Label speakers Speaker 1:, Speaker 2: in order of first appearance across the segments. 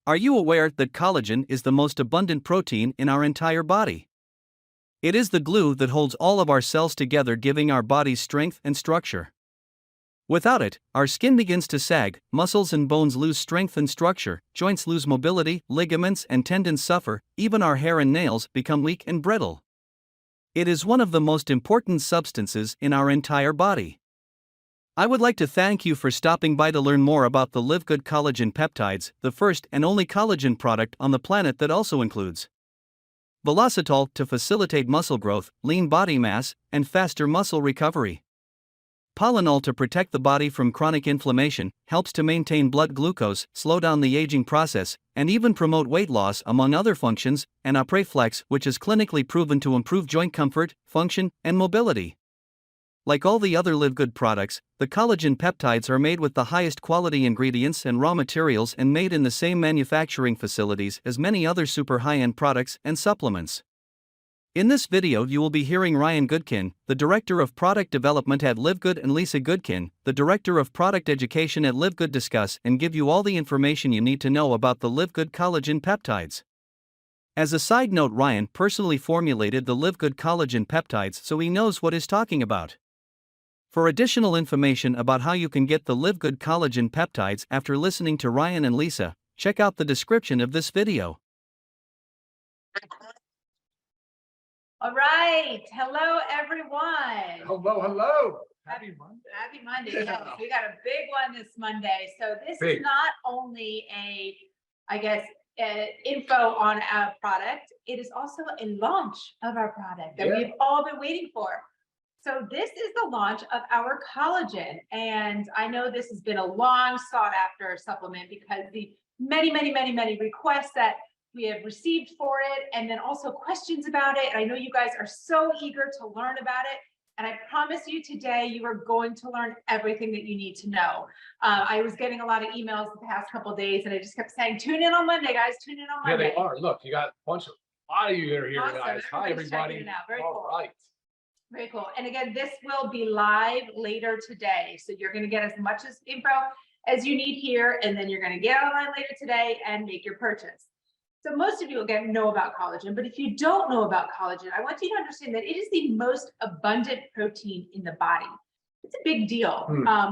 Speaker 1: Are you aware that collagen is the most abundant protein in our entire body? It is the glue that holds all of our cells together, giving our bodies strength and structure. Without it, our skin begins to sag, muscles and bones lose strength and structure, joints lose mobility, ligaments and tendons suffer, even our hair and nails become weak and brittle. It is one of the most important substances in our entire body. I would like to thank you for stopping by to learn more about the LiveGood Collagen Peptides, the first and only collagen product on the planet that also includes velocitol to facilitate muscle growth, lean body mass, and faster muscle recovery. Polynol to protect the body from chronic inflammation, helps to maintain blood glucose, slow down the aging process, and even promote weight loss among other functions, and Flex, which is clinically proven to improve joint comfort, function, and mobility. Like all the other LiveGood products, the collagen peptides are made with the highest quality ingredients and raw materials and made in the same manufacturing facilities as many other super high-end products and supplements. In this video you will be hearing Ryan Goodkin, the Director of Product Development at LiveGood, and Lisa Goodkin, the Director of Product Education at LiveGood, discuss and give you all the information you need to know about the LiveGood Collagen Peptides. As a side note, Ryan personally formulated the LiveGood Collagen Peptides, so he knows what he's talking about. For additional information about how you can get the LiveGood Collagen Peptides after listening to Ryan and Lisa, check out the description of this video.
Speaker 2: All right. Hello, everyone.
Speaker 3: Hello. Happy Monday.
Speaker 2: Happy Monday. Yes, we got a big one this Monday. So this is not only info on our product, it is also a launch of our product that we've all been waiting for. So this is the launch of our collagen. And I know this has been a long sought after supplement because the many requests that we have received for it, and then also questions about it. And I know you guys are so eager to learn about it. And I promise you today, you are going to learn everything that you need to know. I was getting a lot of emails the past couple of days, and I just kept saying, tune in on Monday, guys, tune in on Monday.
Speaker 3: Yeah, they are. Look, you got a lot of you that are here,
Speaker 2: awesome.
Speaker 3: guys. Hi, everybody.
Speaker 2: Very
Speaker 3: all
Speaker 2: cool.
Speaker 3: Right.
Speaker 2: Very cool. And again, this will be live later today. So you're going to get as much info as you need here, and then you're going to get online later today and make your purchase. So most of you again know about collagen, but if you don't know about collagen, I want you to understand that it is the most abundant protein in the body. It's a big deal.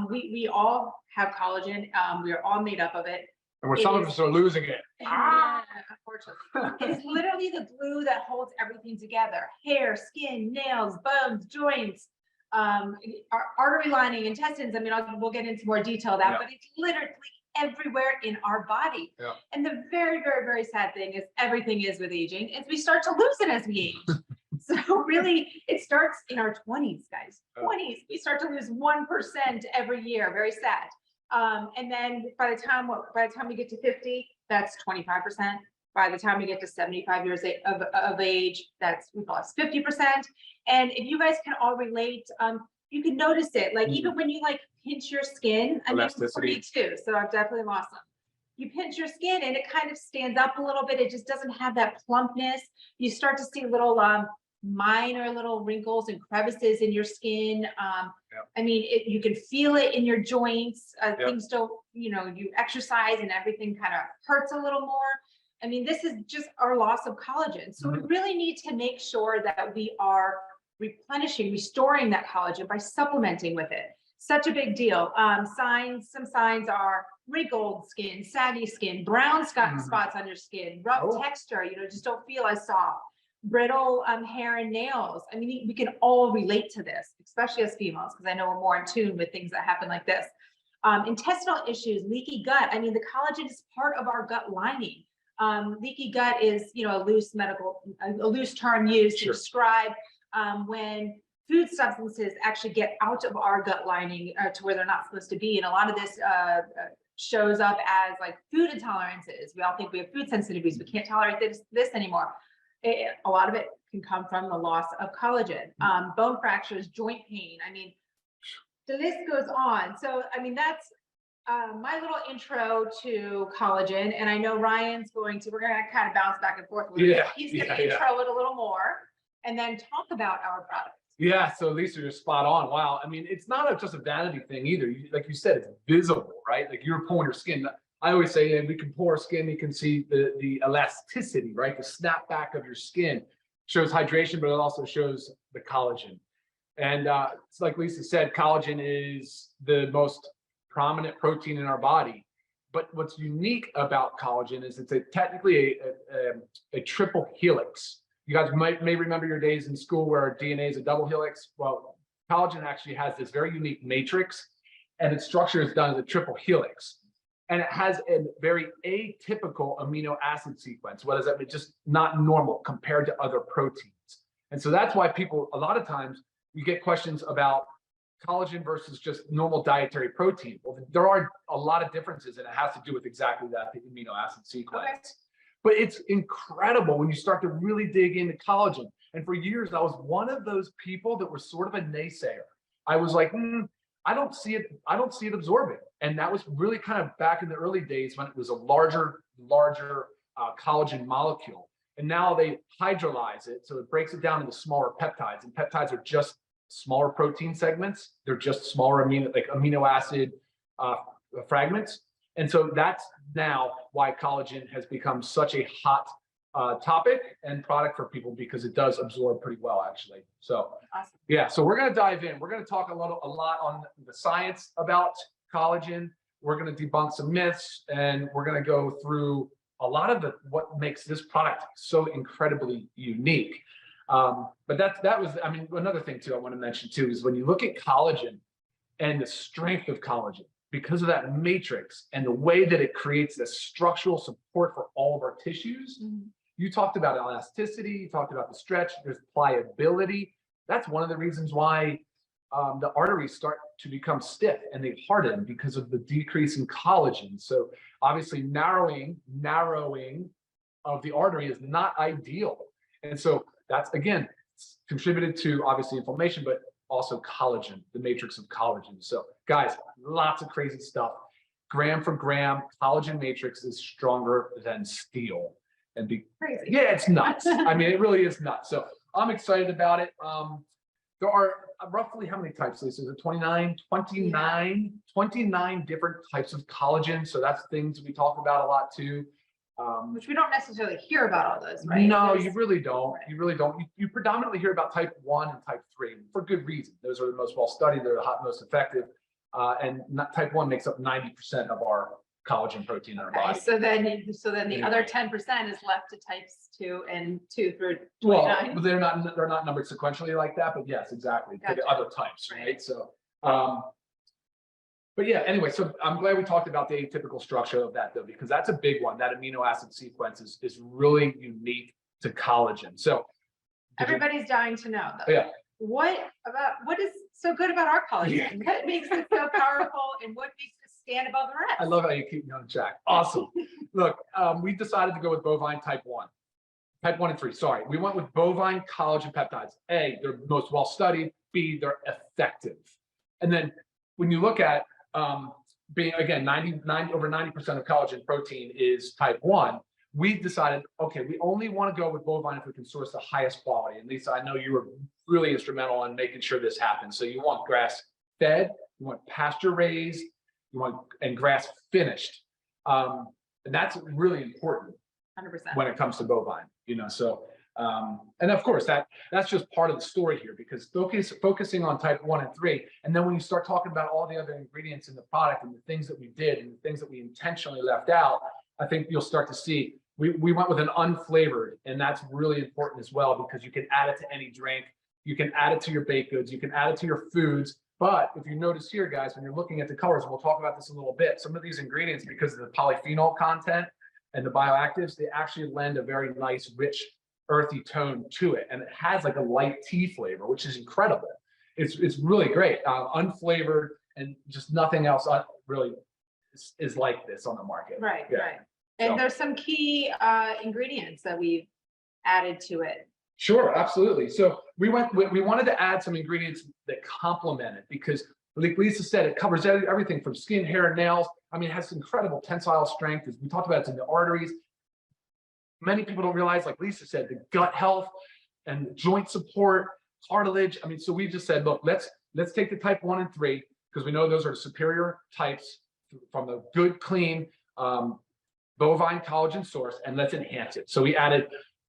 Speaker 2: We all have collagen. We are all made up of it.
Speaker 3: And some of us are losing it.
Speaker 2: Yeah, unfortunately. It's literally the glue that holds everything together. Hair, skin, nails, bones, joints, our artery lining, intestines. I mean, we'll get into more detail of that, but it's literally everywhere in our body. And the very sad thing is everything is with aging is we start to lose it as we age. So really it starts in our 20s, guys. 20s, we start to lose 1% every year. Very sad. And then by the time we get to 50, that's 25%. By the time we get to 75 years of age, we've lost 50%. And if you guys can all relate, you can notice it. Like even when you pinch your skin, I mean, for me too, so I've definitely lost some. You pinch your skin and it kind of stands up a little bit. It just doesn't have that plumpness. You start to see little minor little wrinkles and crevices in your skin. I mean, you can feel it in your joints. Things don't, you exercise and everything kind of hurts a little more. I mean, this is just our loss of collagen. So we really need to make sure that we are restoring that collagen by supplementing with it. Such a big deal. Some signs are wrinkled skin, saggy skin, brown spots on your skin, rough texture, just don't feel as soft, brittle hair and nails. I mean, we can all relate to this, especially as females, because I know we're more in tune with things that happen like this. Intestinal issues, leaky gut. I mean, the collagen is part of our gut lining. Leaky gut is, a loose term used to describe when food substances actually get out of our gut lining to where they're not supposed to be. And a lot of this shows up as food intolerances. We all think we have food sensitivities. We can't tolerate this anymore. A lot of it can come from the loss of collagen. Bone fractures, joint pain. I mean, the list goes on. So, I mean, that's my little intro to collagen. And I know Ryan's we're going to kind of bounce back and forth with it. He's going to intro it a little more and then talk about our product.
Speaker 3: Yeah, so Lisa, you're spot on. Wow. I mean, it's not just a vanity thing either. Like you said, it's visible, right? Like you're pulling your skin. I always say, and we can pour skin, you can see the elasticity, right? The snapback of your skin shows hydration, but it also shows the collagen. And it's like Lisa said, collagen is the most prominent protein in our body. But what's unique about collagen is it's technically a triple helix. You guys may remember your days in school where DNA is a double helix. Well, collagen actually has this very unique matrix, and its structure is done as a triple helix. And it has a very atypical amino acid sequence. What does that mean? Just not normal compared to other proteins. And so that's why people, a lot of times, you get questions about collagen versus just normal dietary protein. Well, there are a lot of differences, and it has to do with exactly that, the amino acid sequence. Okay. But it's incredible when you start to really dig into collagen. And for years, I was one of those people that was sort of a naysayer. I was like, I don't see it absorbing. And that was really kind of back in the early days when it was a larger collagen molecule. And now they hydrolyze it, so it breaks it down into smaller peptides. And peptides are just smaller protein segments. They're just smaller amino acid fragments. And so that's now why collagen has become such a hot topic and product for people, because it does absorb pretty well, actually. So awesome. Yeah, so we're going to dive in. We're going to talk a lot on the science about collagen. We're going to debunk some myths, and we're going to go through a lot of what makes this product so incredibly unique. But that was, I mean, another thing too I want to mention too is when you look at collagen and the strength of collagen, because of that matrix and the way that it creates this structural support for all of our tissues. You talked about elasticity, you talked about the stretch, there's pliability. That's one of the reasons why the arteries start to become stiff and they harden, because of the decrease in collagen. So obviously narrowing of the artery is not ideal. And so that's, again, contributed to obviously inflammation, but also collagen, the matrix of collagen. So guys, lots of crazy stuff. Gram for gram, collagen matrix is stronger than steel. And crazy. Yeah, it's nuts. I mean, it really is nuts. So I'm excited about it. There are roughly how many types, Lisa? Is it 29? 29 different types of collagen. So that's things we talk about a lot too.
Speaker 2: Which we don't necessarily hear about all those, right?
Speaker 3: No, you really don't. You really don't. You predominantly hear about type 1 and type 3 for good reason. Those are the most well studied. They're the most effective. And type 1 makes up 90% of our collagen protein in our body.
Speaker 2: So then the other 10% is left to types 2 and 2 through 29.
Speaker 3: Well, they're not numbered sequentially like that, but yes, exactly. Gotcha. For the other types, right? So, but yeah, anyway, so I'm glad we talked about the atypical structure of that though, because that's a big one. That amino acid sequence is really unique to collagen. So
Speaker 2: everybody's dying to know though.
Speaker 3: Yeah.
Speaker 2: What is so good about our collagen? Yeah. What makes it so powerful, and what makes it stand above the rest?
Speaker 3: I love how you keep me on track. Awesome. Look, we decided to go with bovine type 1 and 3. Sorry, we went with bovine collagen peptides. A, they're most well studied. B, they're effective. And then when you look at being, again, over 90% of collagen protein is type 1. We decided, okay, we only want to go with bovine if we can source the highest quality. And Lisa, I know you were really instrumental in making sure this happens. So you want grass fed, you want pasture raised, you want, and grass finished. And that's really important
Speaker 2: 100%
Speaker 3: when it comes to bovine, so, and of course that's just part of the story here, because focusing on type 1 and 3. And then when you start talking about all the other ingredients in the product and the things that we did and the things that we intentionally left out, I think you'll start to see we went with an unflavored, and that's really important as well, because you can add it to any drink, you can add it to your baked goods, you can add it to your foods. But if you notice here, guys, when you're looking at the colors, and we'll talk about this a little bit, some of these ingredients, because of the polyphenol content and the bioactives, they actually lend a very nice, rich, earthy tone to it. And it has like a light tea flavor, which is incredible. It's really great. Unflavored, and just nothing else really is like this on the market.
Speaker 2: Right, yeah. Right. And there's some key ingredients that we've added to it.
Speaker 3: Sure, absolutely. So we wanted to add some ingredients that complement it, because like Lisa said, it covers everything from skin, hair, and nails. I mean, it has incredible tensile strength. As we talked about, it's in the arteries. Many people don't realize, like Lisa said, the gut health and joint support, cartilage. I mean, so we just said, look, let's take the type 1 and 3, because we know those are superior types from the good, clean bovine collagen source, and let's enhance it. So we added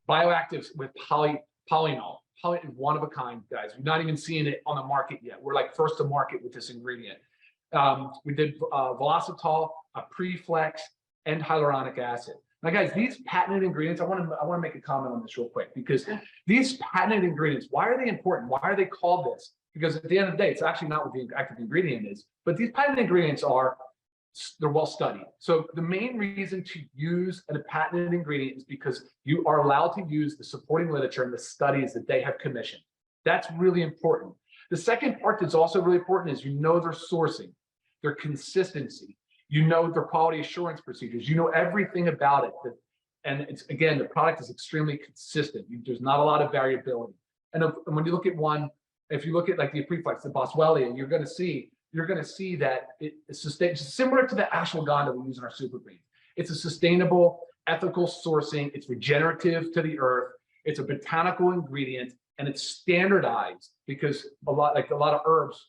Speaker 3: bioactives with polynol. Poly is one of a kind, guys. We're not even seeing it on the market yet. We're like first to market with this ingredient. We did velocitol, a preflex, and hyaluronic acid. Now, guys, these patented ingredients, I want to make a comment on this real quick, because these patented ingredients, why are they important? Why are they called this? Because at the end of the day, it's actually not what the active ingredient is, but these patented ingredients they're well studied. So the main reason to use a patented ingredient is because you are allowed to use the supporting literature and the studies that they have commissioned. That's really important. The second part that's also really important is their sourcing, their consistency, their quality assurance procedures, everything about it. And it's, again, the product is extremely consistent. There's not a lot of variability. And when you look at if you look at like the preflex, the Boswellia, you're going to see that it's similar to the ashwagandha we use in our super greens. It's a sustainable, ethical sourcing. It's regenerative to the earth. It's a botanical ingredient, and it's standardized because a lot of herbs,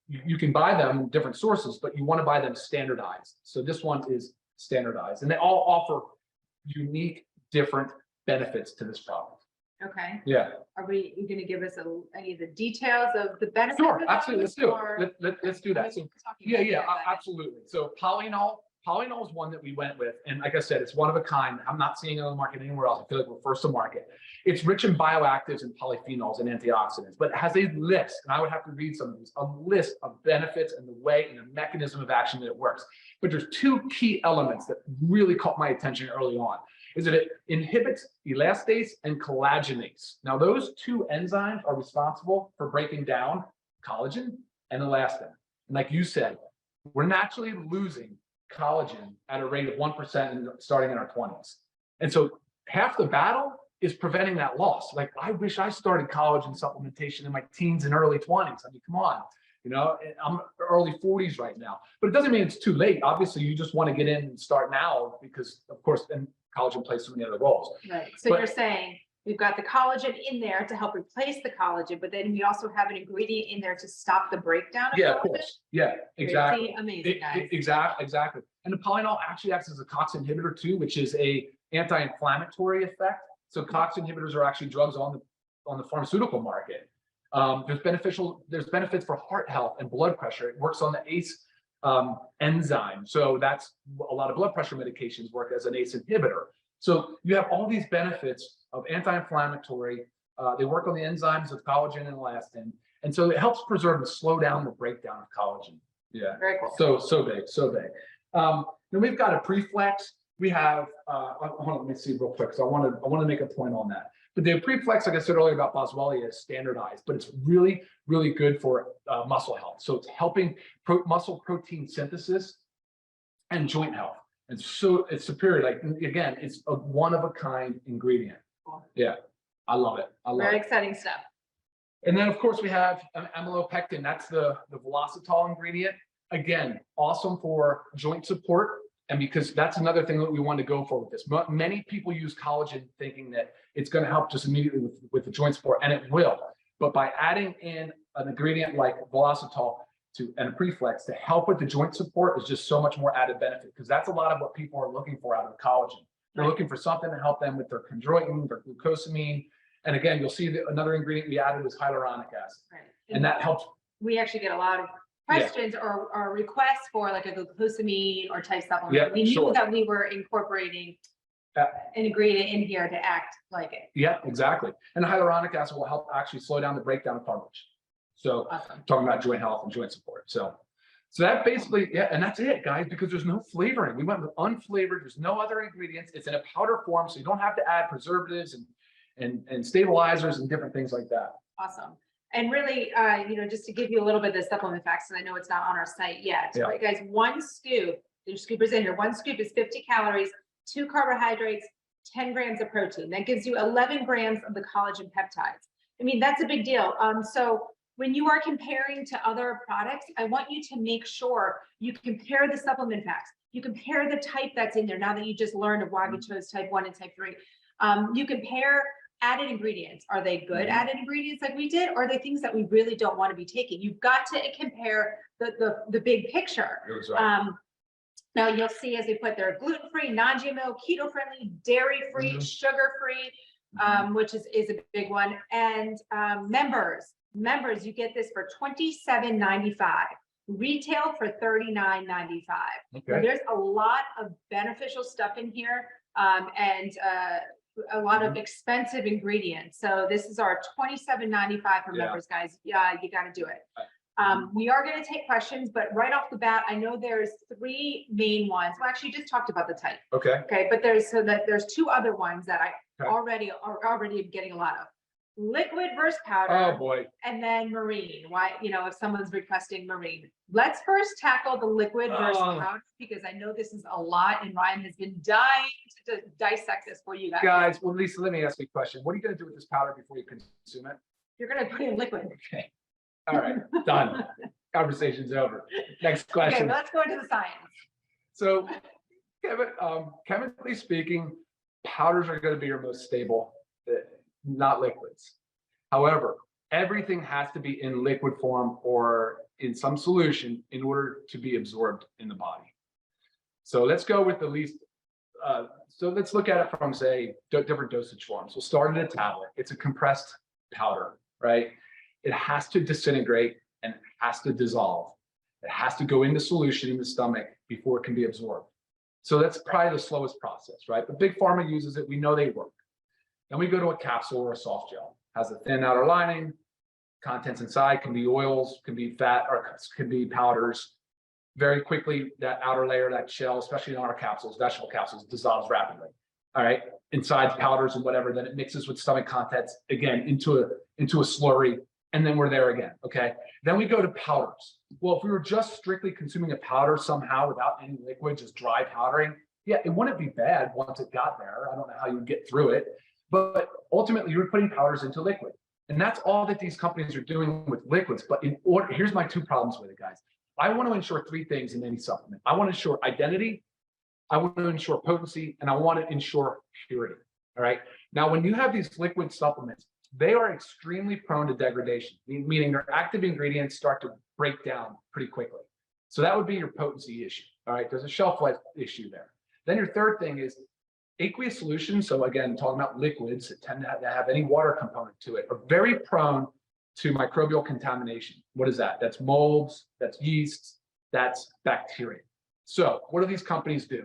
Speaker 3: you can buy them in different sources, but you want to buy them standardized. So this one is standardized, and they all offer unique, different benefits to this product.
Speaker 2: Okay.
Speaker 3: Yeah.
Speaker 2: Are you going to give us any of the details of the benefits?
Speaker 3: Sure, absolutely. Let's do it. Let's do that. So, absolutely. So polynol is one that we went with, and like I said, it's one of a kind. I'm not seeing it on the market anywhere else. I feel like we're first to market. It's rich in bioactives and polyphenols and antioxidants, but it has a list, and I would have to read some of these, a list of benefits and the way and the mechanism of action that it works. But there's two key elements that really caught my attention early on. Is that it inhibits elastase and collagenase. Now, those two enzymes are responsible for breaking down collagen and elastin. And like you said, we're naturally losing collagen at a rate of 1% starting in our 20s. And so half the battle is preventing that loss. Like, I wish I started collagen supplementation in my teens and early 20s. I mean, come on. I'm early 40s right now, but it doesn't mean it's too late. Obviously, you just want to get in and start now because, of course, then collagen plays so many other roles.
Speaker 2: Right. So you're saying we've got the collagen in there to help replace the collagen, but then we also have an ingredient in there to stop the breakdown of collagen?
Speaker 3: Of course. Yeah, exactly.
Speaker 2: Pretty amazing, guys.
Speaker 3: Exactly. And the polynol actually acts as a COX inhibitor too, which is a anti-inflammatory effect. So COX inhibitors are actually drugs on the pharmaceutical market. There's benefits for heart health and blood pressure. It works on the ACE enzyme. So that's a lot of blood pressure medications work as an ACE inhibitor. So you have all these benefits of anti-inflammatory. They work on the enzymes of collagen and elastin. And so it helps preserve and slow down the breakdown of collagen. Yeah.
Speaker 2: Very cool.
Speaker 3: So big. Then we've got a preflex. We have, hold on, let me see real quick. So I want to make a point on that. But the preflex, like I said earlier about Boswellia, is standardized, but it's really, really good for muscle health. So it's helping muscle protein synthesis and joint health. And so it's superior. Like, again, it's a one-of-a-kind ingredient.
Speaker 2: Cool.
Speaker 3: Yeah, I love it.
Speaker 2: Very exciting stuff.
Speaker 3: And then, of course, we have amylopectin. That's the velocitol ingredient. Again, awesome for joint support. And because that's another thing that we want to go for with this. Many people use collagen thinking that it's going to help just immediately with the joint support, and it will. But by adding in an ingredient like velocitol and a preflex to help with the joint support is just so much more added benefit, because that's a lot of what people are looking for out of collagen. They're looking for something to help them with their chondroitin, their glucosamine. And again, you'll see that another ingredient we added was hyaluronic acid. Right. And that helps. We
Speaker 2: actually get a lot of questions or requests for like a glucosamine or type supplement. We knew that we were incorporating an ingredient in here to act like it.
Speaker 3: Yeah, exactly. And the hyaluronic acid will help actually slow down the breakdown of cartilage. So talking about joint health and joint support. So that basically, and that's it, guys, because there's no flavoring. We went with unflavored, there's no other ingredients. It's in a powder form, so you don't have to add preservatives and stabilizers and different things like that.
Speaker 2: Awesome. And really, just to give you a little bit of the supplement facts, and I know it's not on our site yet, right, guys? One scoop, there's scoopers in here. One scoop is 50 calories, 2 carbohydrates, 10 grams of protein. That gives you 11 grams of the collagen peptides. I mean, that's a big deal. So when you are comparing to other products, I want you to make sure you compare the supplement facts. You compare the type that's in there. Now that you just learned of why we chose type 1 and type 3, you compare added ingredients. Are they good added ingredients like we did? Or are they things that we really don't want to be taking? You've got to compare the big picture. Now you'll see as they put their gluten-free, non-GMO, keto-friendly, dairy-free, sugar-free, which is a big one. And members, you get this for $27.95. Retail for $39.95.
Speaker 3: Okay.
Speaker 2: There's a lot of beneficial stuff in here, and a lot of expensive ingredients. So this is our $27.95 for members, guys. Yeah, you got to do it. We are going to take questions, but right off the bat, I know there's 3 main ones. Well, actually, you just talked about the type. Okay, but there's 2 other ones that I already am getting a lot of. Liquid versus powder.
Speaker 3: Oh boy.
Speaker 2: And then marine. Why, if someone's requesting marine. Let's first tackle the liquid versus powder, because I know this is a lot and Ryan has been dying to dissect this for you guys.
Speaker 3: Guys, well, Lisa, let me ask you a question. What are you going to do with this powder before you consume it?
Speaker 2: You're going to put it in liquid.
Speaker 3: Okay. All right, done. Conversation's over. Next question.
Speaker 2: Okay, let's go into the science.
Speaker 3: So, chemically speaking, powders are going to be your most stable, not liquids. However, everything has to be in liquid form or in some solution in order to be absorbed in the body. So let's go with the least. So let's look at it from, say, different dosage forms. We'll start in a tablet. It's a compressed powder, right? It has to disintegrate and it has to dissolve. It has to go into solution in the stomach before it can be absorbed. So that's probably the slowest process, right? But Big Pharma uses it. We know they work. Then we go to a capsule or a soft gel. Has a thin outer lining. Contents inside can be oils, can be fat, or can be powders. Very quickly, that outer layer, that shell, especially in our capsules, vegetable capsules, dissolves rapidly. All right, inside powders and whatever, then it mixes with stomach contents again into a slurry. And then we're there again, okay? Then we go to powders. Well, if we were just strictly consuming a powder somehow without any liquid, just dry powdering, yeah, it wouldn't be bad once it got there. I don't know how you would get through it, but ultimately you're putting powders into liquid. And that's all that these companies are doing with liquids. But in order, here's my 2 problems with it, guys. I want to ensure 3 things in any supplement. I want to ensure identity, I want to ensure potency, and I want to ensure purity, all right? Now, when you have these liquid supplements, they are extremely prone to degradation, meaning their active ingredients start to break down pretty quickly. So that would be your potency issue. All right, there's a shelf life issue there. Then your third thing is aqueous solutions. So again, talking about liquids that tend to have any water component to it, are very prone to microbial contamination. What is that? That's molds, that's yeasts, that's bacteria. So what do these companies do?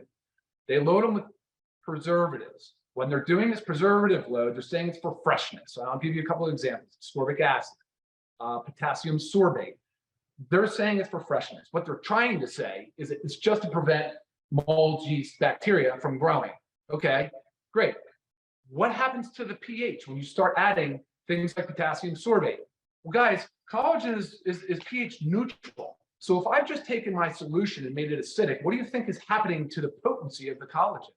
Speaker 3: They load them with preservatives. When they're doing this preservative load, they're saying it's for freshness. So I'll give you a couple of examples. Ascorbic acid, potassium sorbate. They're saying it's for freshness. What they're trying to say is that it's just to prevent mold, yeast, bacteria from growing. Okay, great. What happens to the pH when you start adding things like potassium sorbate? Well, guys, collagen is pH neutral. So if I've just taken my solution and made it acidic, what do you think is happening to the potency of the collagen?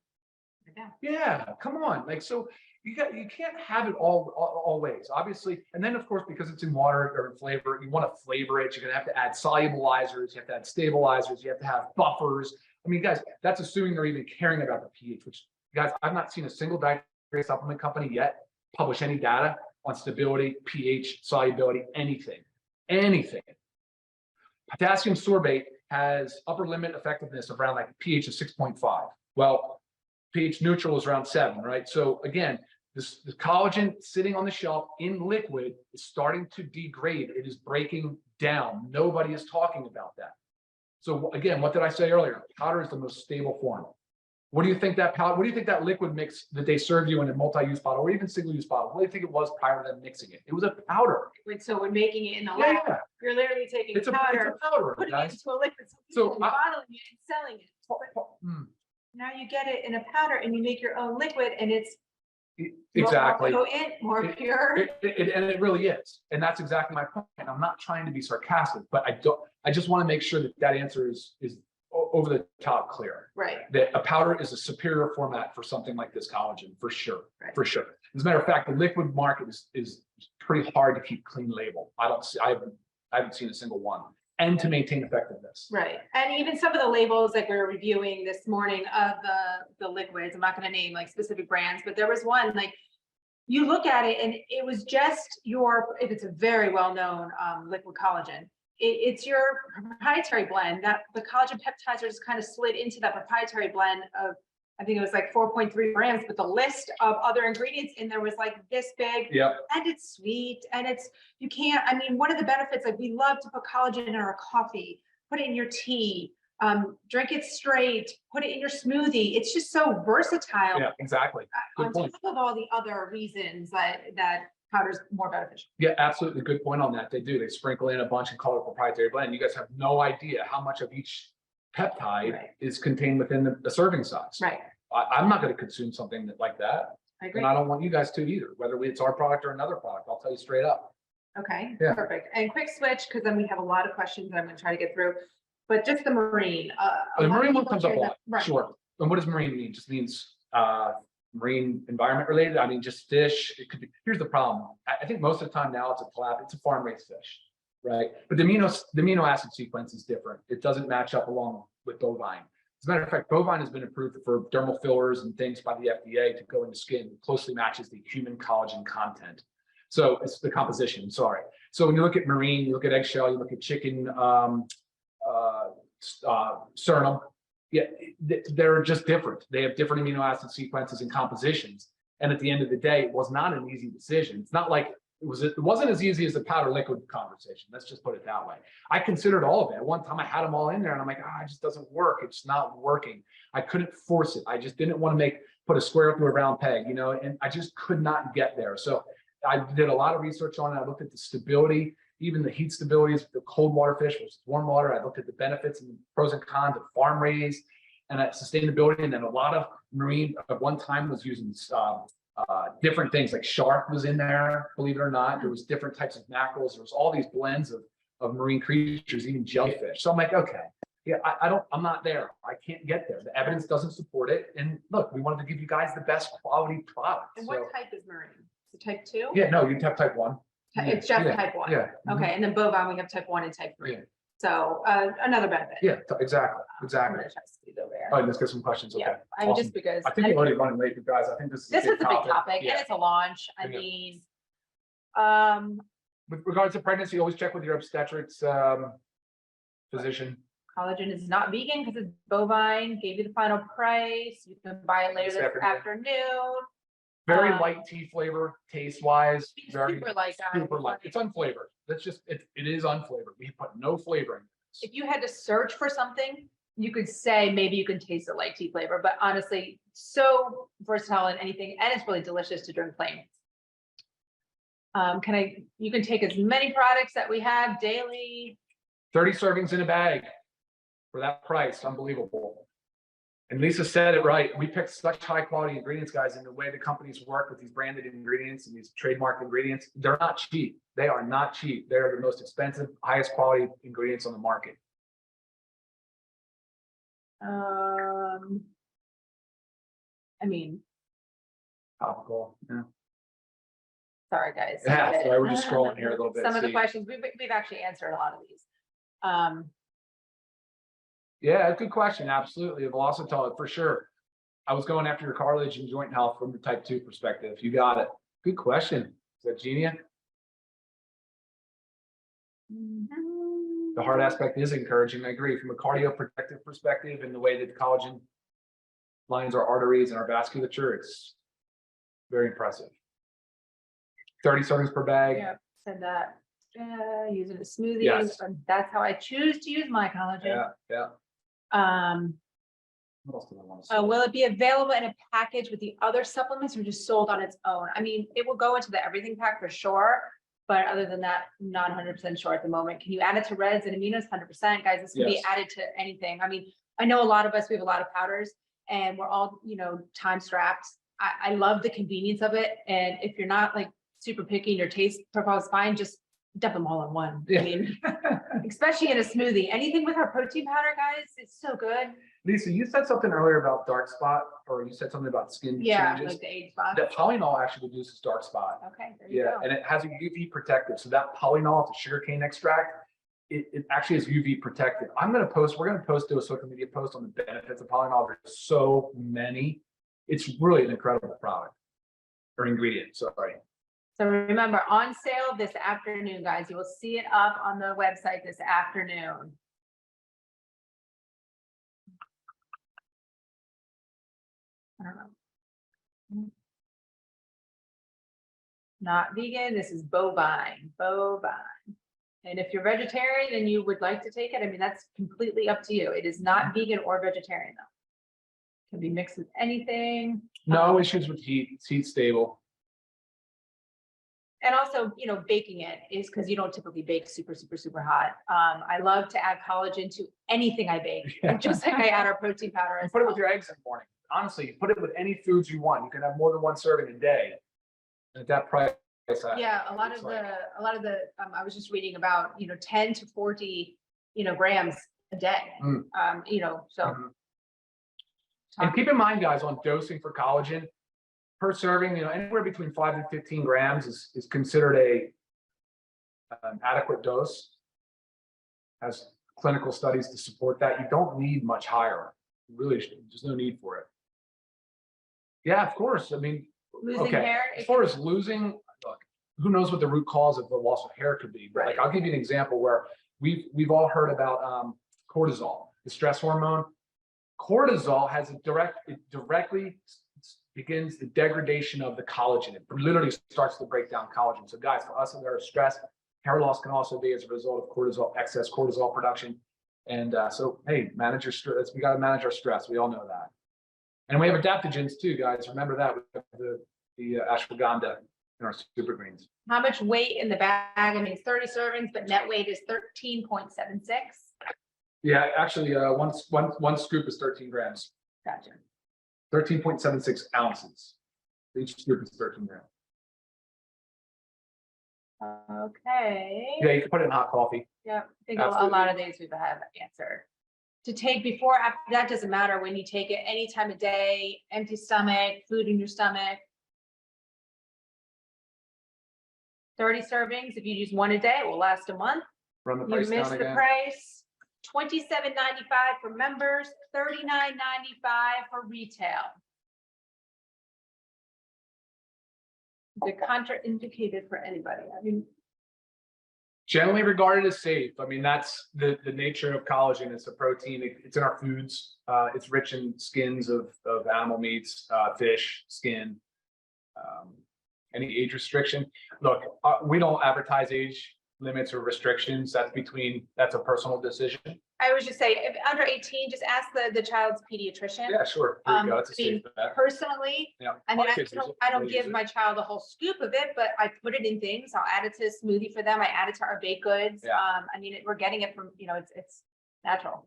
Speaker 3: Yeah, come on. Like, so you can't have it all ways, obviously. And then of course, because it's in water or in flavor, you want to flavor it. You're gonna have to add solubilizers, you have to add stabilizers, you have to have buffers. I mean, guys, that's assuming they're even caring about the pH, which, guys, I've not seen a single dietary supplement company yet publish any data on stability, pH, solubility, anything. Potassium sorbate has upper limit effectiveness of around like pH of 6.5. Well, pH neutral is around 7, right? So again, the collagen sitting on the shelf in liquid is starting to degrade. It is breaking down. Nobody is talking about that. So again, what did I say earlier? Powder is the most stable form. What do you think that powder? What do you think that liquid mix that they serve you in a multi-use bottle or even single-use bottle? What do you think it was prior to them mixing it? It was a powder.
Speaker 2: So when making it in the lab, you're literally taking powder, putting it into a liquid, so bottling it and selling it. But now you get it in a powder and you make your own liquid, and it's
Speaker 3: exactly
Speaker 2: more potent, more pure.
Speaker 3: And it really is. And that's exactly my point. I'm not trying to be sarcastic, but I just want to make sure that that answer is over the top clear. Right. That a powder is a superior format for something like this collagen, for sure. Right. For sure. As a matter of fact, the liquid market is pretty hard to keep clean label. I haven't seen a single one. And to maintain effectiveness. Right. And even some of the labels that we're reviewing this morning of the liquids, I'm not going to name like specific brands, but there was one, like, you look at it and it was just if it's a very well-known liquid collagen,
Speaker 2: it's your proprietary blend that the collagen peptides are just kind of slid into that proprietary blend of, I think it was like 4.3 grams, but the list of other ingredients in there was like this big.
Speaker 3: Yeah.
Speaker 2: And it's sweet and you can't, I mean, one of the benefits, like we love to put collagen in our coffee, put it in your tea, drink it straight, put it in your smoothie. It's just so versatile.
Speaker 3: Yeah, exactly. Good
Speaker 2: On
Speaker 3: point.
Speaker 2: top of all the other reasons that powder's more beneficial.
Speaker 3: Yeah, absolutely. Good point on that. They do. They sprinkle in a bunch and call it proprietary blend. You guys have no idea how much of each peptide is contained within the serving size.
Speaker 2: Right.
Speaker 3: I'm not going to consume something like that.
Speaker 2: I agree.
Speaker 3: And I don't want you guys to either, whether it's our product or another product. I'll tell you straight up.
Speaker 2: Okay,
Speaker 3: Yeah.
Speaker 2: perfect. And quick switch, because then we have a lot of questions that I'm going to try to get through. But just the marine.
Speaker 3: The marine one comes up a lot.
Speaker 2: Right.
Speaker 3: Sure. And what does marine mean? Just means marine environment related. I mean, just fish. It could be. Here's the problem. I think most of the time now it's a farm raised fish, right? But the amino acid sequence is different. It doesn't match up along with bovine. As a matter of fact, bovine has been approved for dermal fillers and things by the FDA to go into skin. It closely matches the human collagen content. So it's the composition, sorry. So when you look at marine, you look at eggshell, you look at chicken, sternum, yeah, they're just different. They have different amino acid sequences and compositions. And at the end of the day, it was not an easy decision. It's not like it wasn't as easy as the powder liquid conversation. Let's just put it that way. I considered all of it. At one time I had them all in there and I'm like, it just doesn't work. It's not working. I couldn't force it. I just didn't want to put a square through a round peg, you know, and I just could not get there. So I did a lot of research on it. I looked at the stability, even the heat stabilities, the cold water fish versus warm water. I looked at the benefits and the pros and cons of farm raised and sustainability. And then a lot of marine at one time was using different things, like shark was in there, believe it or not. There was different types of mackerels. There was all these blends of marine creatures, even jellyfish. So I'm like, okay, yeah, I'm not there. I can't get there. The evidence doesn't support it. And look, we wanted to give you guys the best quality product.
Speaker 2: And what type is marine? Is it type 2?
Speaker 3: Yeah, no, you have type 1.
Speaker 2: It's just
Speaker 3: Yeah,
Speaker 2: type 1.
Speaker 3: Yeah.
Speaker 2: Okay, and then bovine, we have type 1 and type 3.
Speaker 3: Yeah.
Speaker 2: So another benefit.
Speaker 3: Yeah, exactly.
Speaker 2: I'm
Speaker 3: Exactly.
Speaker 2: gonna try to speed over there.
Speaker 3: All right, let's get some questions. Okay.
Speaker 2: Yeah, I mean,
Speaker 3: Awesome.
Speaker 2: just because.
Speaker 3: I think we're already running late, you guys. I think this is
Speaker 2: This is a big topic and
Speaker 3: Yeah.
Speaker 2: it's a launch. I
Speaker 3: Yeah.
Speaker 2: mean,
Speaker 3: With regards to pregnancy, always check with your obstetrics physician.
Speaker 2: collagen is not vegan because it's bovine, gave you the final price. You can buy it later
Speaker 3: This
Speaker 2: this afternoon.
Speaker 3: Very light tea flavor, taste wise. Very
Speaker 2: Super light, guys.
Speaker 3: super light. It's unflavored. That's just it is unflavored. We put no flavoring.
Speaker 2: If you had to search for something, you could say maybe you can taste the light tea flavor, but honestly, so versatile in anything, and it's really delicious to drink plain. You can take as many products that we have daily.
Speaker 3: 30 servings in a bag for that price. Unbelievable. And Lisa said it right. We picked such high quality ingredients, guys, and the way the companies work with these branded ingredients and these trademarked ingredients, they're not cheap. They are not cheap. They're the most expensive, highest quality ingredients on the market.
Speaker 2: I mean,
Speaker 3: Topical. Yeah.
Speaker 2: sorry, guys.
Speaker 3: Yeah, sorry, we're just scrolling here a little bit.
Speaker 2: Some of the
Speaker 3: See.
Speaker 2: questions, we've actually answered a lot of these.
Speaker 3: Yeah, good question. Absolutely. Velocitol, for sure. I was going after your cartilage and joint health from the type 2 perspective. You got it. Good question. Is that Genia? The heart aspect is encouraging. I agree. From a cardioprotective perspective and the way that the collagen lines our arteries and our vasculature, it's very impressive. 30 servings per bag.
Speaker 2: Yeah, said that. Using a smoothie.
Speaker 3: Yes.
Speaker 2: And that's how I choose to use my collagen.
Speaker 3: Yeah, yeah. What else do I want to say?
Speaker 2: Will it be available in a package with the other supplements or just sold on its own? I mean, it will go into the everything pack for sure. But other than that, not 100% sure at the moment. Can you add it to reds and aminos? 100%, guys. This can be
Speaker 3: Yes.
Speaker 2: added to anything. I mean, I know a lot of us, we have a lot of powders and we're all, time strapped. I love the convenience of it. And if you're not like super picky and your taste profile is fine, just dump them all in one.
Speaker 3: Yeah.
Speaker 2: I mean, especially in a smoothie, anything with our protein powder, guys, it's so good.
Speaker 3: Lisa, you said something earlier about dark spot, or you said something about skin
Speaker 2: Yeah,
Speaker 3: changes.
Speaker 2: like the age spot.
Speaker 3: That polynol actually reduces dark spot.
Speaker 2: Okay, there you
Speaker 3: Yeah,
Speaker 2: go.
Speaker 3: and it has a UV protective. So that polynol, the sugarcane extract, it actually is UV protective. We're gonna post do a social media post on the benefits of polynol. There's so many. It's really an incredible product or ingredient. Sorry.
Speaker 2: So remember, on sale this afternoon, guys. You will see it up on the website this afternoon. I don't know. Not vegan, this is bovine. And if you're vegetarian and you would like to take it, I mean, that's completely up to you. It is not vegan or vegetarian though. Can be mixed with anything.
Speaker 3: No issues with heat. It's heat stable.
Speaker 2: And also, you know, baking it is because you don't typically bake super, super, super hot. I love to add collagen to anything I bake, just like I add our protein powder.
Speaker 3: And put it with your eggs in the morning. Honestly, you put it with any foods you want. You can have more than one serving a day. At that price.
Speaker 2: Yeah, a lot of the, I was just reading about, you know, 10 to 40, you know, grams a day. You know, so.
Speaker 3: And keep in mind, guys, on dosing for collagen, per serving, you know, anywhere between 5 and 15 grams is considered an adequate dose. Has clinical studies to support that. You don't need much higher. Really, there's no need for it. Yeah, of course. I mean,
Speaker 2: Losing hair.
Speaker 3: As far as losing, look, who knows what the root cause of the loss of hair could be? But like, I'll give you an example where we've all heard about cortisol, the stress hormone. Cortisol has it directly begins the degradation of the collagen. It literally starts to break down collagen. So guys, for us that are stressed, hair loss can also be as a result of cortisol, excess cortisol production. And so, hey, manage your stress. We got to manage our stress. We all know that. And we have adaptogens too, guys. Remember that. We have the ashwagandha in our super greens.
Speaker 2: How much weight in the bag? I mean, it's 30 servings, but net weight is 13.76.
Speaker 3: Yeah, actually, one scoop is 13 grams.
Speaker 2: Gotcha.
Speaker 3: 13.76 ounces. Each scoop is 13 grams.
Speaker 2: Okay.
Speaker 3: Yeah, you can put it in hot coffee.
Speaker 2: Yeah, I think
Speaker 3: Absolutely.
Speaker 2: a lot of these we've had answered. To take before, after, that doesn't matter when you take it, any time of day, empty stomach, food in your stomach. 30 servings, if you use one a day, it will last a month.
Speaker 3: Run the
Speaker 2: You
Speaker 3: price
Speaker 2: missed
Speaker 3: down
Speaker 2: the
Speaker 3: again.
Speaker 2: price. $27.95 for members, $39.95 for retail. Is it contraindicated for anybody? I mean,
Speaker 3: Generally regarded as safe. I mean, that's the nature of collagen. It's a protein. It's in our foods. It's rich in skins of animal meats, fish, skin. Any age restriction? Look, we don't advertise age limits or restrictions. That's a personal decision.
Speaker 2: I would just say, if under 18, just ask the child's pediatrician.
Speaker 3: Yeah, sure. There you go. That's a safe bet.
Speaker 2: Personally,
Speaker 3: Yeah.
Speaker 2: I mean,
Speaker 3: Our kids use it.
Speaker 2: I don't
Speaker 3: They
Speaker 2: give
Speaker 3: use
Speaker 2: my child a whole scoop of it, but I put it in things. I'll add it to a smoothie for them. I add it to our baked goods.
Speaker 3: Yeah.
Speaker 2: I mean, we're getting it from, you know, it's natural.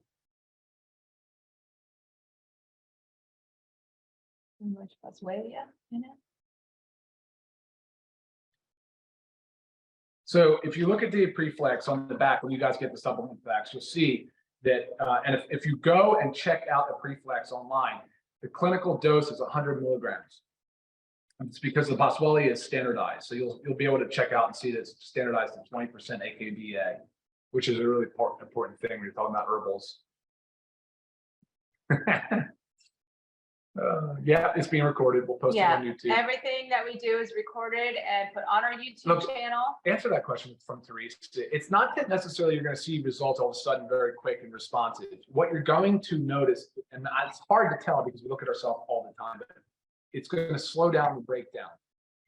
Speaker 2: Much less weight, yeah, in it.
Speaker 3: So if you look at the preflex on the back, when you guys get the supplement packs, you'll see that, and if you go and check out the preflex online, the clinical dose is 100 milligrams. And it's because the Boswellia is standardized. So you'll be able to check out and see that it's standardized at 20% AKBA, which is a really important thing when you're talking about herbals. Yeah, it's being recorded. We'll post it on YouTube.
Speaker 2: Everything that we do is recorded and put on our YouTube channel.
Speaker 3: Answer that question from Therese. It's not that necessarily you're going to see results all of a sudden very quick and responsive. What you're going to notice, and it's hard to tell because we look at ourselves all the time, but it's going to slow down the breakdown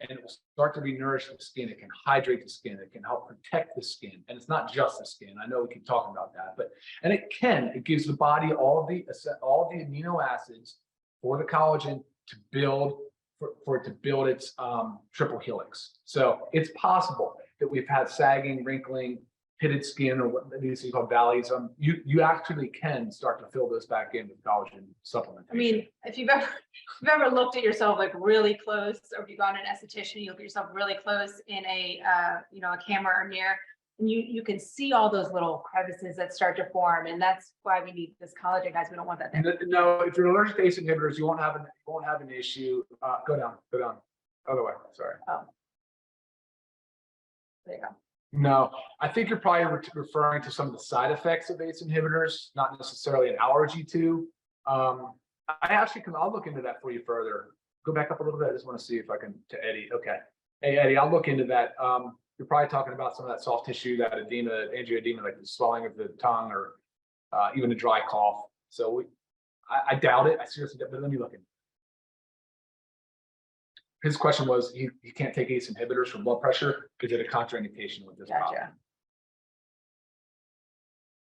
Speaker 3: and it will start to renourish the skin. It can hydrate the skin. It can help protect the skin. And it's not just the skin. I know we keep talking about that, but, and it gives the body all of the amino acids for the collagen to build, for it to build its triple helix. So it's possible that we've had sagging, wrinkling, pitted skin, or what these things called valleys. You actually can start to fill those back in with collagen supplementation.
Speaker 2: I mean, if you've ever looked at yourself like really close, or if you've gone to an esthetician, you look at yourself really close in a you know, a camera or mirror, and you can see all those little crevices that start to form, and that's why we need this collagen, guys. We don't want that there.
Speaker 3: No, if you're allergic to ACE inhibitors, you won't have an issue. Go down. Other way. Sorry.
Speaker 2: Oh, there you go.
Speaker 3: No, I think you're probably referring to some of the side effects of ACE inhibitors, not necessarily an allergy to. I'll look into that for you further. Go back up a little bit. I just want to see if I can, to Eddie. Okay. Hey, Eddie, I'll look into that. You're probably talking about some of that soft tissue, that edema, angioedema, like the swelling of the tongue, or even a dry cough. So I doubt it. I seriously doubt, but let me look in. His question was, he can't take ACE inhibitors for blood pressure. Is it a contraindication with this problem?
Speaker 2: Gotcha.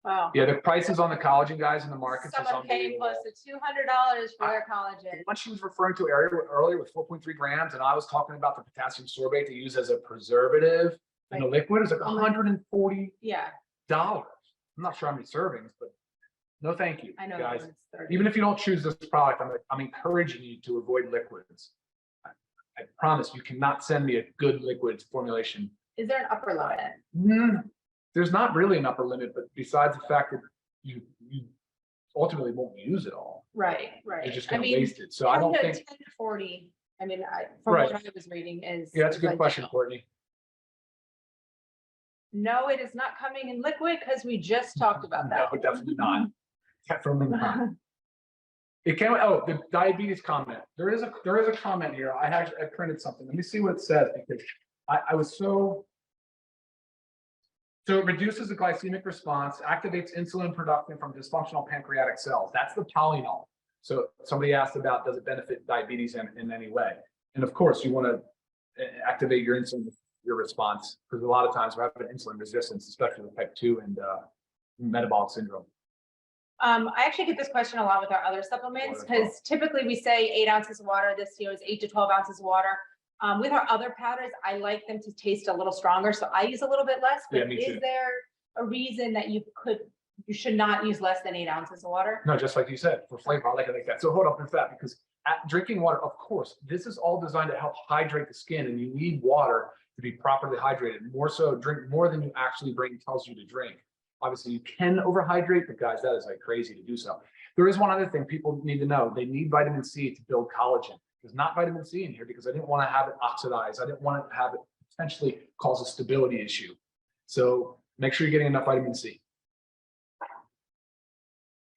Speaker 2: Wow.
Speaker 3: Yeah, the prices on the collagen guys in the markets is
Speaker 2: Someone paying close
Speaker 3: unbelievable.
Speaker 2: to $200 for their collagen.
Speaker 3: What she was referring to earlier with 4.3 grams, and I was talking about the potassium sorbate to use as a preservative in a liquid, is like $140.
Speaker 2: Yeah,
Speaker 3: I'm not sure how many servings, but no, thank you,
Speaker 2: I know.
Speaker 3: guys.
Speaker 2: It's 30.
Speaker 3: Even if you don't choose this product, I'm encouraging you to avoid liquids. I promise you cannot send me a good liquids formulation.
Speaker 2: Is there an upper limit?
Speaker 3: There's not really an upper limit, but besides the fact that you ultimately won't use it all.
Speaker 2: Right.
Speaker 3: You're just going to waste it. So I don't think
Speaker 2: 10 to 40. I mean, from what I was reading is.
Speaker 3: Yeah, that's a good question,
Speaker 2: ideal.
Speaker 3: Courtney.
Speaker 2: No, it is not coming in liquid because we just talked about that.
Speaker 3: No, definitely not. Definitely not. It came. Oh, the diabetes comment. There is a comment here. I printed something. Let me see what it says, because I was so. So it reduces the glycemic response, activates insulin production from dysfunctional pancreatic cells. That's the polynol. So somebody asked about, does it benefit diabetes in any way? And of course, you want to activate your insulin, your response, because a lot of times we're having insulin resistance, especially with type 2 and metabolic syndrome.
Speaker 2: I actually get this question a lot with our other supplements, because typically we say 8 ounces of water. This is 8 to 12 ounces of water. With our other powders, I like them to taste a little stronger, so I use a little bit less. But is there a reason that you should not use less than 8 ounces of water?
Speaker 3: No, just like you said, for flavor, I like it like that. So hold up with that, because drinking water, of course, this is all designed to help hydrate the skin, and you need water to be properly hydrated. More so, drink more than you actually brain tells you to drink. Obviously, you can overhydrate, but guys, that is like crazy to do so. There is one other thing people need to know. They need vitamin C to build collagen. There's not vitamin C in here because I didn't want to have it oxidized. I didn't want to have it potentially cause a stability issue. So make sure you're getting enough vitamin C.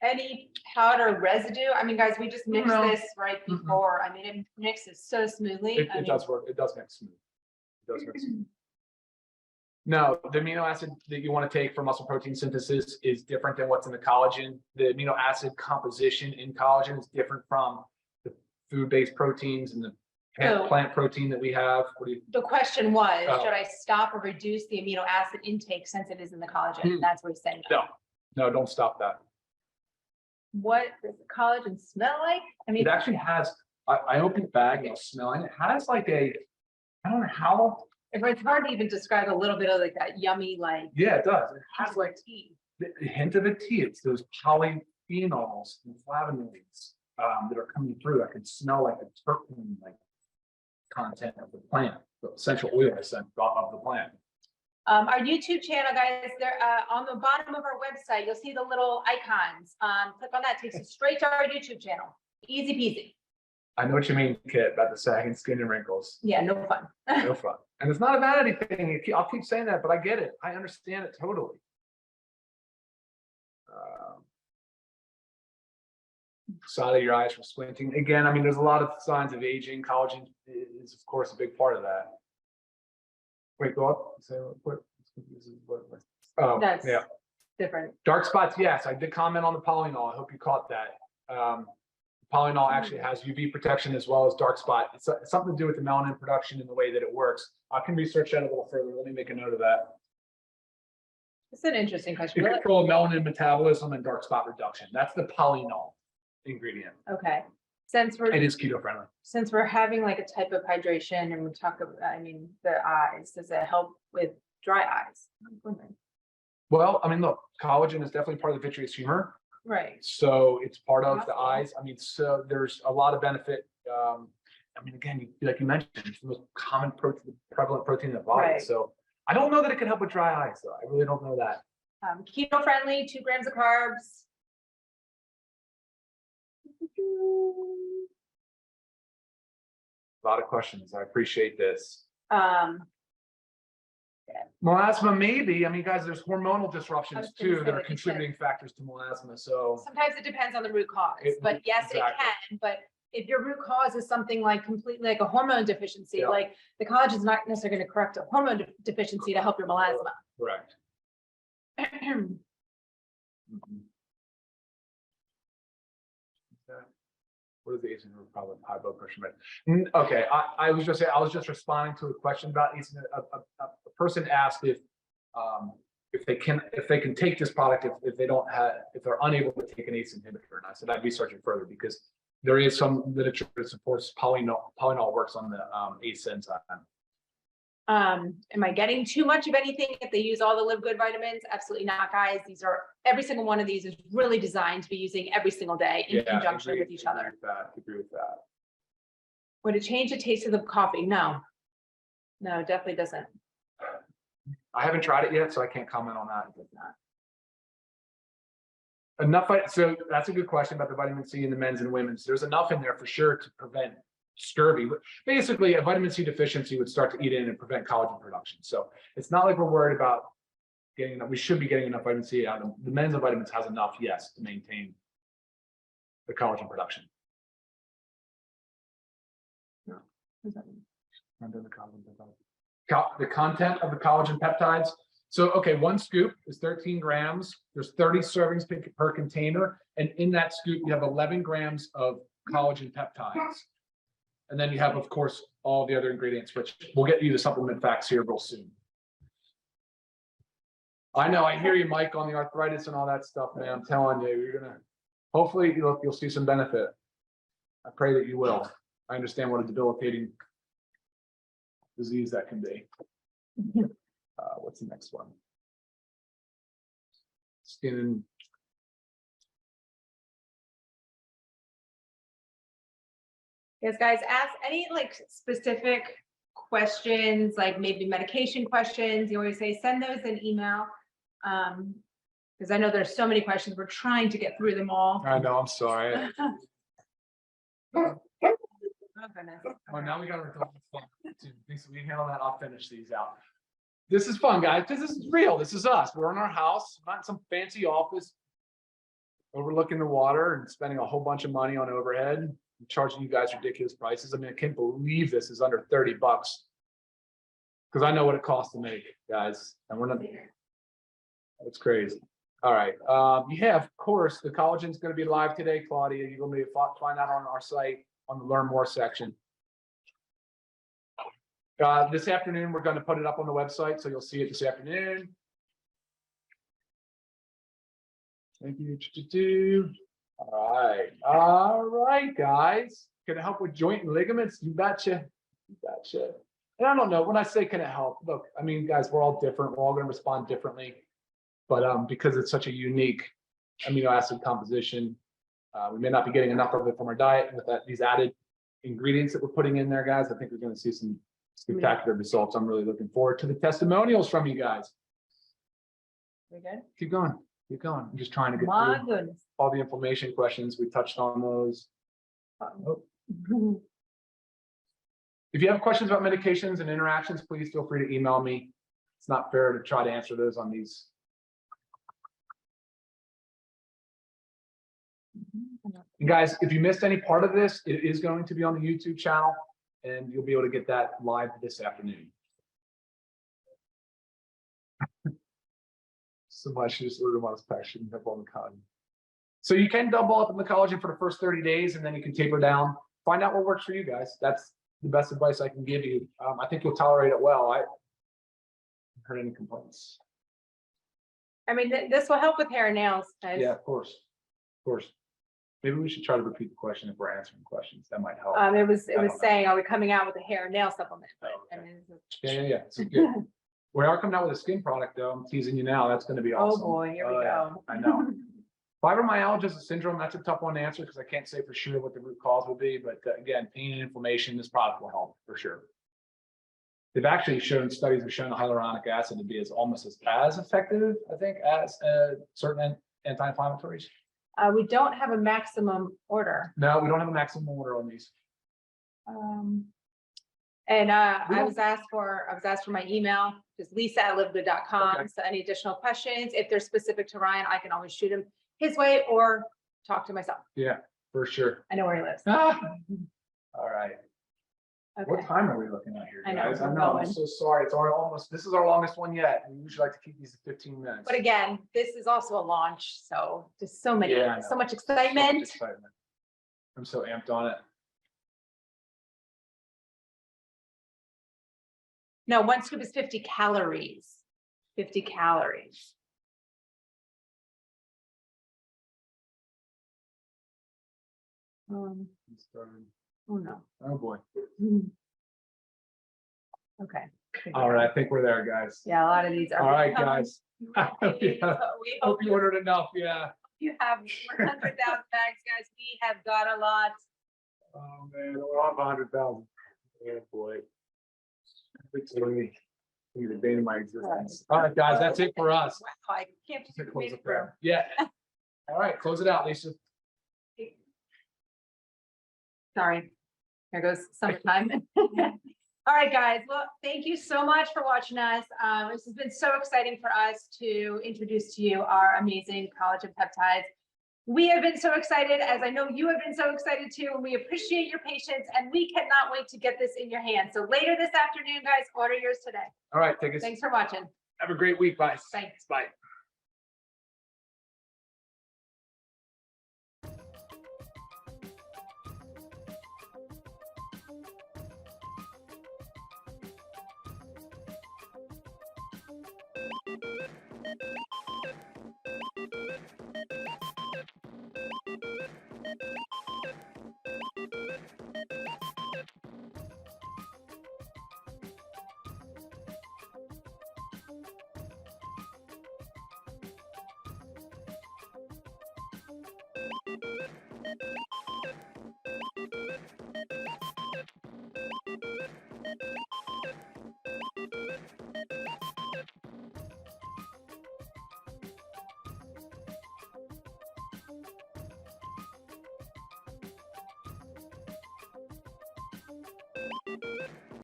Speaker 2: Any powder residue? I mean, guys, we just mixed this right before. I mean, it mixes so smoothly.
Speaker 3: It does work. It does mix smooth. It does mix smooth. No, the amino acid that you want to take for muscle protein synthesis is different than what's in the collagen. The amino acid composition in collagen is different from the food-based proteins and the plant protein that we have.
Speaker 2: The question was, should I stop or reduce the amino acid intake since it is in the collagen? That's what he's saying.
Speaker 3: No, don't stop that.
Speaker 2: What does the collagen smell like? I mean,
Speaker 3: it actually has, I opened the bag, it's smelling. It has like I don't know how.
Speaker 2: It's hard to even describe a little bit of like that yummy, like.
Speaker 3: Yeah, it does. It has like
Speaker 2: tea.
Speaker 3: The hint of a tea. It's those polyphenols and flavonoids that are coming through. I can smell like a terpene like content of the plant, the essential oil scent of the plant.
Speaker 2: Our YouTube channel, guys, there on the bottom of our website, you'll see the little icons. Click on that, takes you straight to our YouTube channel. Easy peasy.
Speaker 3: I know what you mean, Kit, about the sagging skin and wrinkles.
Speaker 2: Yeah, no fun.
Speaker 3: No fun. And it's not a vanity thing. I'll keep saying that, but I get it. I understand it totally. Side of your eyes for squinting. Again, I mean, there's a lot of signs of aging. Collagen is, of course, a big part of that. Wait, go up. Oh,
Speaker 2: that's
Speaker 3: yeah.
Speaker 2: Different.
Speaker 3: Dark spots, yes. I did comment on the polynol. I hope you caught that. Polynol actually has UV protection as well as dark spot. It's something to do with the melanin production and the way that it works. I can research that a little further. Let me make a note of that.
Speaker 2: It's an interesting question.
Speaker 3: Control melanin metabolism and dark spot reduction. That's the polynol ingredient.
Speaker 2: Okay. Since we're
Speaker 3: it is keto friendly.
Speaker 2: Since we're having like a type of hydration and we talk about, I mean, the eyes, does it help with dry eyes?
Speaker 3: Well, I mean, look, collagen is definitely part of the vitreous humor.
Speaker 2: Right.
Speaker 3: So it's part of the eyes. I mean, so there's a lot of benefit. I mean, again, like you mentioned, it's the most common protein, prevalent protein in the body. Right. So I don't know that it can help with dry eyes, though. I really don't know that.
Speaker 2: Keto friendly, 2 grams of carbs.
Speaker 3: A lot of questions. I appreciate this. Melasma, maybe. I mean, guys, there's hormonal disruptions too that are contributing factors to melasma. So
Speaker 2: sometimes it depends on the root cause, but yes, exactly. It can. But if your root cause is something like completely like a hormone deficiency,
Speaker 3: Yeah.
Speaker 2: like the collagen is not necessarily going to correct a hormone deficiency to help your melasma.
Speaker 3: Correct. Mhm. What is the ACE inhibitor problem? High blood pressure. Okay, I was just responding to a question about ACE. A person asked if they can take this product if they're unable to take an ACE inhibitor, and I said I'd be searching further because there is some literature that supports polynol works on the ACE enzyme.
Speaker 2: Am I getting too much of anything if they use all the LiveGood vitamins? Absolutely not, guys. Every single one of these is really designed to be using every single day in conjunction with each other.
Speaker 3: Agree with that.
Speaker 2: Would it change the taste of the coffee? No, it definitely doesn't.
Speaker 3: I haven't tried it yet, so I can't comment on that. It does not. So that's a good question about the vitamin C in the men's and women's. There's enough in there for sure to prevent scurvy. Basically, a vitamin C deficiency would start to eat in and prevent collagen production. So it's not like we're worried about getting enough. We should be getting enough vitamin C out of them. The men's and vitamins has enough, yes, to maintain the collagen production. No. The content of the collagen peptides. So, okay, one scoop is 13 grams. There's 30 servings per container. And in that scoop, you have 11 grams of collagen peptides. And then you have, of course, all the other ingredients, which we'll get you the supplement facts here real soon. I know, I hear you, Mike, on the arthritis and all that stuff, man. I'm telling you, you're gonna, hopefully you'll see some benefit. I pray that you will. I understand what a debilitating disease that can be. What's the next one? Skin.
Speaker 2: Yes, guys, ask any like specific questions, like maybe medication questions. You always say send those in email. Because I know there's so many questions. We're trying to get through them all.
Speaker 3: I know, I'm sorry.
Speaker 2: Oh, goodness.
Speaker 3: Oh, now we got to we handle that. I'll finish these out. This is fun, guys. This is real. This is us. We're in our house, not in some fancy office, overlooking the water and spending a whole bunch of money on overhead, and charging you guys ridiculous prices. I mean, I can't believe this is under 30 bucks. Because I know what it costs to make, guys. And we're not. It's crazy. All right. Yeah, of course, the collagen is going to be live today, Claudia. You're going to find out on our site on the Learn More section. This afternoon, we're going to put it up on the website, so you'll see it this afternoon. Thank you. All right, guys. Can it help with joint and ligaments? You betcha. And I don't know, when I say can it help, look, I mean, guys, we're all different. We're all going to respond differently. But because it's such a unique amino acid composition, we may not be getting enough of it from our diet. With these added ingredients that we're putting in there, guys, I think we're going to see some spectacular results. I'm really looking forward to the testimonials from you guys.
Speaker 2: We good?
Speaker 3: Keep going. I'm just trying to get
Speaker 2: My
Speaker 3: through
Speaker 2: goodness.
Speaker 3: all the inflammation questions. We touched on those. If you have questions about medications and interactions, please feel free to email me. It's not fair to try to answer those on these. And guys, if you missed any part of this, it is going to be on the YouTube channel, and you'll be able to get that live this afternoon. So much just order them on this passion up on the collagen. So you can double up in the collagen for the first 30 days, and then you can taper down. Find out what works for you guys. That's the best advice I can give you. I think you'll tolerate it well. I haven't heard any complaints.
Speaker 2: I mean, this will help with hair and nails, guys.
Speaker 3: Yeah, of course. Maybe we should try to repeat the question if we're answering questions. That might help.
Speaker 2: It was saying, are we coming out with a hair and nail supplement? But,
Speaker 3: Oh, okay.
Speaker 2: I mean,
Speaker 3: Yeah. This is good. We are coming out with a skin product, though. I'm teasing you now. That's going to be awesome.
Speaker 2: Oh boy, here we
Speaker 3: Yeah,
Speaker 2: go.
Speaker 3: I know. Fibromyalgia is a syndrome. That's a tough one to answer because I can't say for sure what the root cause will be. But again, pain and inflammation, this product will help for sure. They've actually shown studies have shown hyaluronic acid to be almost as effective, I think, as certain anti-inflammatories.
Speaker 2: We don't have a maximum order.
Speaker 3: No, we don't have a maximum order on these.
Speaker 2: I was asked for my email, just lisa@livegood.com.
Speaker 3: Okay.
Speaker 2: So any additional questions, if they're specific to Ryan, I can always shoot him his way or talk to myself.
Speaker 3: Yeah. For sure.
Speaker 2: I know where he lives.
Speaker 3: Ah, all right.
Speaker 2: Okay.
Speaker 3: What time are we looking at here,
Speaker 2: I know,
Speaker 3: guys? I
Speaker 2: we're
Speaker 3: know, I'm
Speaker 2: going.
Speaker 3: so sorry. It's almost, this is our longest one yet. We usually like to keep these to 15 minutes.
Speaker 2: But again, this is also a launch, so just so many,
Speaker 3: Yeah, I
Speaker 2: so
Speaker 3: know.
Speaker 2: much
Speaker 3: So much
Speaker 2: excitement.
Speaker 3: excitement. I'm so amped on it.
Speaker 2: No, one scoop is 50 calories. 50 calories. Oh no.
Speaker 3: Oh, boy.
Speaker 2: Okay.
Speaker 3: All right, I think we're there, guys.
Speaker 2: Yeah, a lot of these are.
Speaker 3: All right,
Speaker 2: coming.
Speaker 3: guys.
Speaker 2: We
Speaker 3: Yeah.
Speaker 2: hope
Speaker 3: Hope you ordered enough, yeah.
Speaker 2: you have 100,000 bags, guys. We have got a lot.
Speaker 3: Oh, man, we're on 100,000. Oh, boy. It's really the bane of my existence. All right, guys, that's it for us.
Speaker 2: Wow, I can't just
Speaker 3: Close
Speaker 2: made
Speaker 3: it
Speaker 2: it through.
Speaker 3: there. Yeah. All right, close it out, Lisa.
Speaker 2: Sorry. Here goes summertime. All right, guys. Well, thank you so much for watching us. This has been so exciting for us to introduce to you our amazing collagen peptides. We have been so excited, as I know you have been so excited too, and we appreciate your patience, and we cannot wait to get this in your hands. So later this afternoon, guys, order yours today.
Speaker 3: All right, take us.
Speaker 2: Thanks for watching.
Speaker 3: Have a great week. Bye.
Speaker 2: Thanks.
Speaker 3: Bye.